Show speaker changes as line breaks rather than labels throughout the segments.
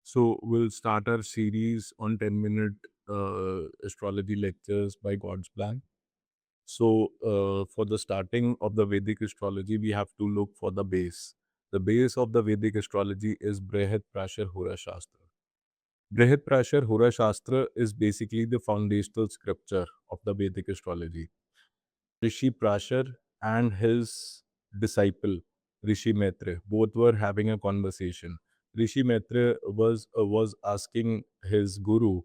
So we'll start our series on 10-minute astrology lectures by God's plan. So for the starting of the Vedic astrology, we have to look for the base. The base of the Vedic astrology is Brihat Prashar Hora Shastra. Brihat Prashar Hora Shastra is basically the foundational scripture of the Vedic astrology. Rishi Prashar and his disciple Rishi Maitre both were having a conversation. Rishi Maitre was asking his guru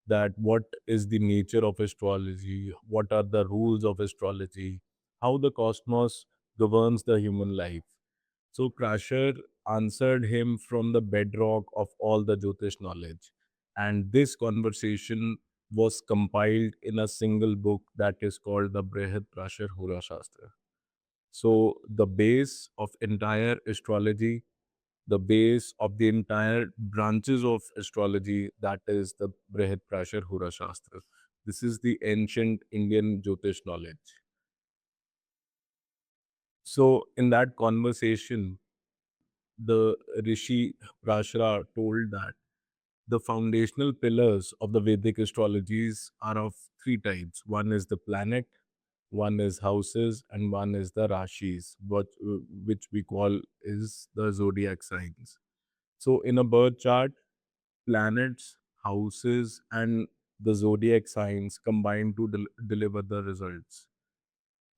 that what is the nature of astrology, what are the rules of astrology, how the cosmos governs the human life. So Prashar answered him from the bedrock of all the Jyotish knowledge. And this conversation was compiled in a single book that is called the Brihad Prashar Hura Shastra. So the base of entire astrology, the base of the entire branches of astrology, that is the Brihad Prashar Hura Shastra. This is the ancient Indian Jyotish knowledge. So in that conversation, the Rishi Prashara told that the foundational pillars of the Vedic astrologies are of three types. One is the planet, one is houses, and one is the rashis, which we call is the zodiac signs. So in a birth chart, planets, houses, and the zodiac signs combine to deliver the results.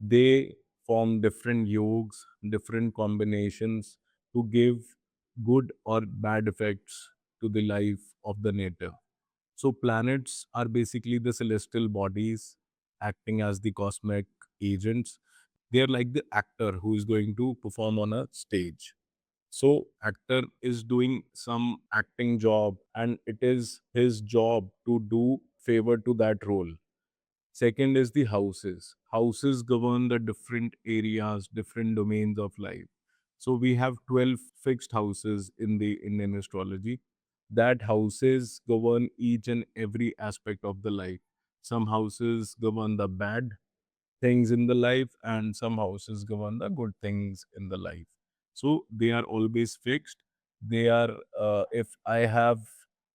They form different yogs, different combinations to give good or bad effects to the life of the native. So, planets are basically the celestial bodies acting as the cosmic agents. They are like the actor who is going to perform on a stage. So, actor is doing some acting job, and it is his job to do favor to that role. Second is the houses. Houses govern the different areas, different domains of life. So we have 12 fixed houses in the Indian astrology. That houses govern each and every aspect of the life. Some houses govern the bad things in the life, and some houses govern the good things in the life. So they are always fixed. They are, if I have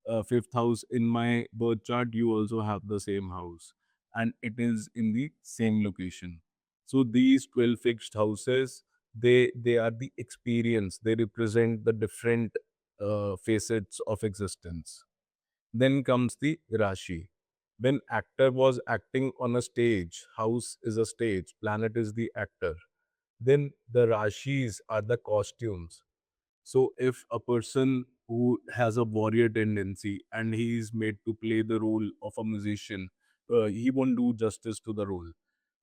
a fifth house in my birth chart, you also have the same house, and it is in the same location. So these 12 fixed houses, they are the experience. They represent the different facets of existence. Then comes the Rashi. When actor was acting on a stage, house is a stage, planet is the actor. Then the Rashis are the costumes. So if a person who has a warrior tendency and he is made to play the role of a musician, he won't do justice to the role.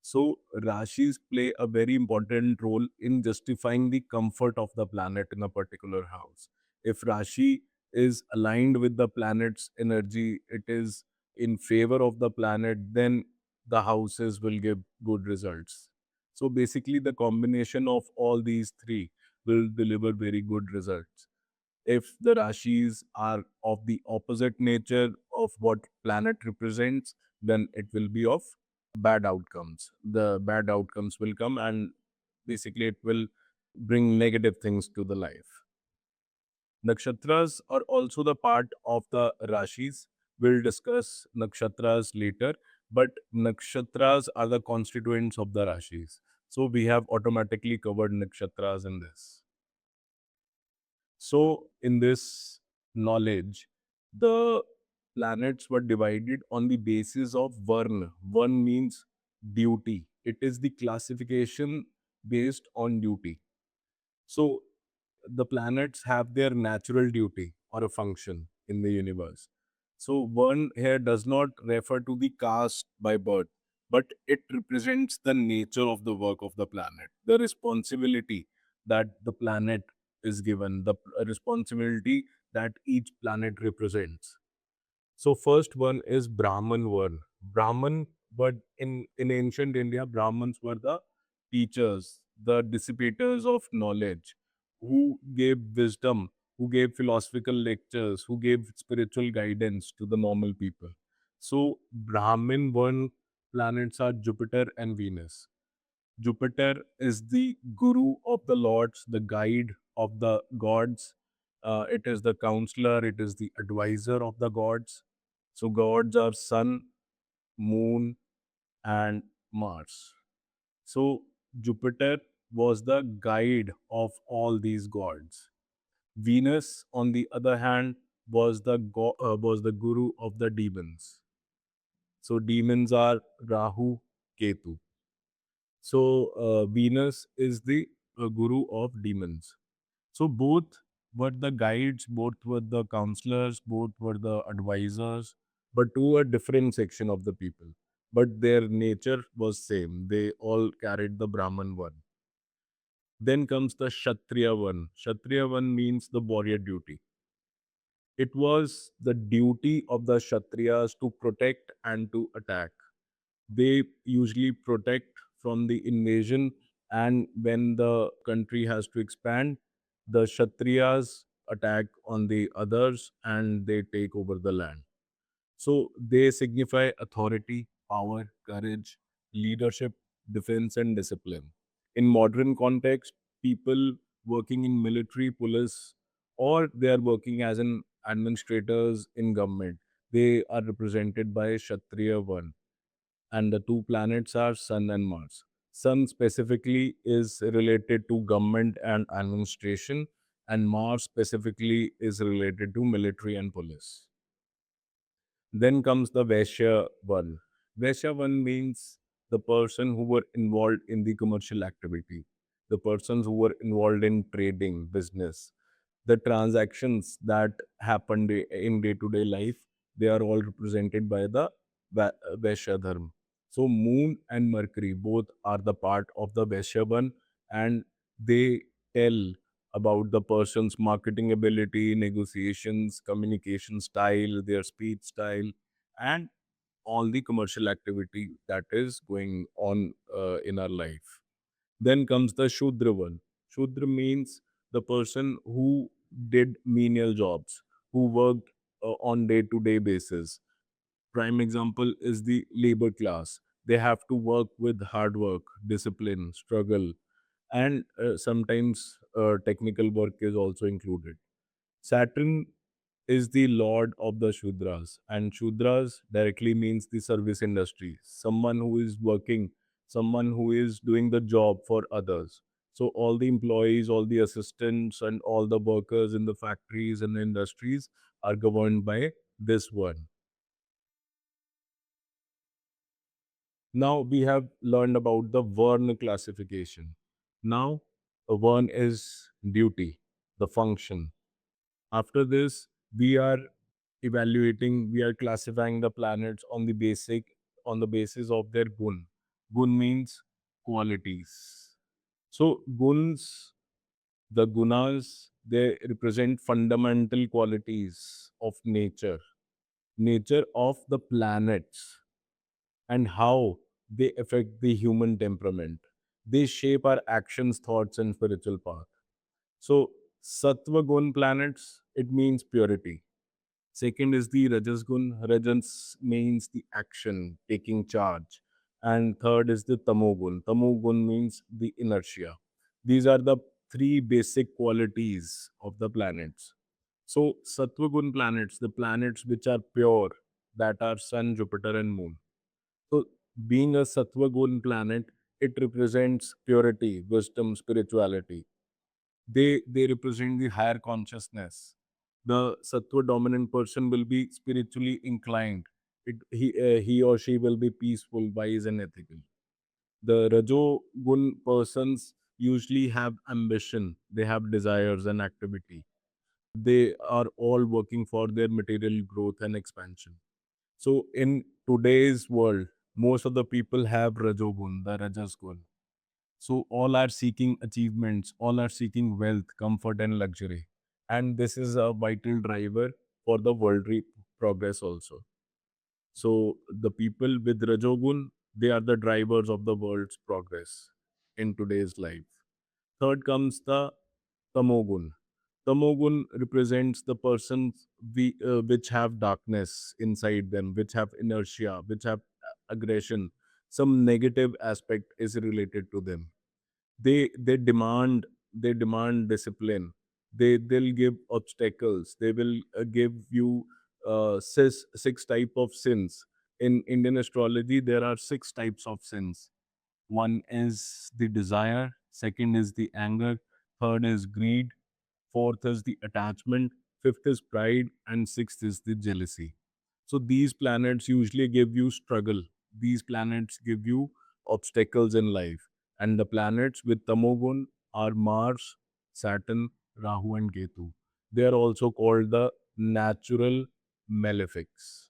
So Rashis play a very important role in justifying the comfort of the planet in a particular house. If Rashi is aligned with the planet's energy, it is in favor of the planet, then the houses will give good results. So basically, the combination of all these three will deliver very good results. If the Rashis are of the opposite nature of what planet represents, then it will be of bad outcomes. The bad outcomes will come, and basically it will bring negative things to the life. Nakshatras are also the part of the Rashis. We'll discuss nakshatras later, but nakshatras are the constituents of the Rashis. So we have automatically covered nakshatras in this. So, in this knowledge, the planets were divided on the basis of Varna. Varna means duty, it is the classification based on duty. So, the planets have their natural duty or a function in the universe. So, one here does not refer to the caste by birth, but it represents the nature of the work of the planet, the responsibility that the planet is given, the responsibility that each planet represents. So, first one is Brahman Varn. Brahman, but in ancient India, Brahmins were the teachers, the dissipators of knowledge, who gave wisdom, who gave philosophical lectures, who gave spiritual guidance to the normal people. So, Brahmin Varn planets are Jupiter and Venus. Jupiter is the guru of the lords, the guide of the gods. It is the counselor, it is the advisor of the gods. So gods are sun, moon, and Mars. So Jupiter was the guide of all these gods. Venus, on the other hand, was the guru of the demons. So demons are Rahu, Ketu. So Venus is the guru of demons. So both were the guides, both were the counselors, both were the advisors, but to a different section of the people. But their nature was same. They all carried the Brahman one. Then comes the Kshatriya one. Kshatriya one means the warrior duty. It was the duty of the Kshatriyas to protect and to attack. They usually protect from the invasion, and when the country has to expand, the Kshatriyas attack on the others and they take over the land. So they signify authority, power, courage, leadership, defense, and discipline. In modern context, people working in military, police, or they are working as an administrators in government, they are represented by Kshatriya one, and the two planets are Sun and Mars. Sun specifically is related to government and administration, and Mars specifically is related to military and police. Then comes the Vaishya one. Vaishya one means the person who were involved in the commercial activity, the persons who were involved in trading, business, the transactions that happened in day to day life, they are all represented by the Vaishya Dharma. So, Moon and Mercury both are the part of the Vaishya one, and they tell about the person's marketing ability, negotiations, communication style, their speech style, and all the commercial activity that is going on in our life. Then comes the Shudra one. Shudra means the person who did menial jobs, who worked on day to day basis. Prime example is the labor class. They have to work with hard work, discipline, struggle, and sometimes technical work is also included. Saturn is the lord of the Shudras, and Shudras directly means the service industry, someone who is working, someone who is doing the job for others. So, all the employees, all the assistants, and all the workers in the factories and industries are governed by this one. Now, we have learned about the Varna classification. Now, a Varn is duty, the function. After this, we are evaluating, we are classifying the planets on the basis of their gun. Gun means qualities. So guns, the gunas, they represent fundamental qualities of nature of the planets, and how they affect the human temperament. They shape our actions, thoughts, and spiritual path. So Sattva gun planets, it means purity. Second is the Rajas gun. Rajas means the action, taking charge. And third is the Tamogun. Tamogun means the inertia. These are the three basic qualities of the planets. So, Sattvagun planets, the planets which are pure, that are Sun, Jupiter, and Moon. So, being a Sattvagun planet, it represents purity, wisdom, spirituality. They represent the higher consciousness. The sattva dominant person will be spiritually inclined. He or she will be peaceful, wise, and ethical. The rajogun persons usually have ambition, they have desires and activity. They are all working for their material growth and expansion. So in today's world, most of the people have rajogun, the rajas gun. So all are seeking achievements, all are seeking wealth, comfort, and luxury. And this is a vital driver for the worldly progress also. So the people with Rajogun, they are the drivers of the world's progress in today's life. Third comes the Tamogun. Tamogun represents the persons which have darkness inside them, which have inertia, which have aggression. Some negative aspect is related to them. They demand discipline, they'll give obstacles. They will give you six type of sins. In Indian astrology, there are six types of sins. One is the desire, second is the anger, third is greed, fourth is the attachment, fifth is pride, and sixth is the jealousy. So these planets usually give you struggle. These planets give you obstacles in life. And the planets with Tamogun are Mars, Saturn, Rahu, and Ketu. They are also called the natural malefics.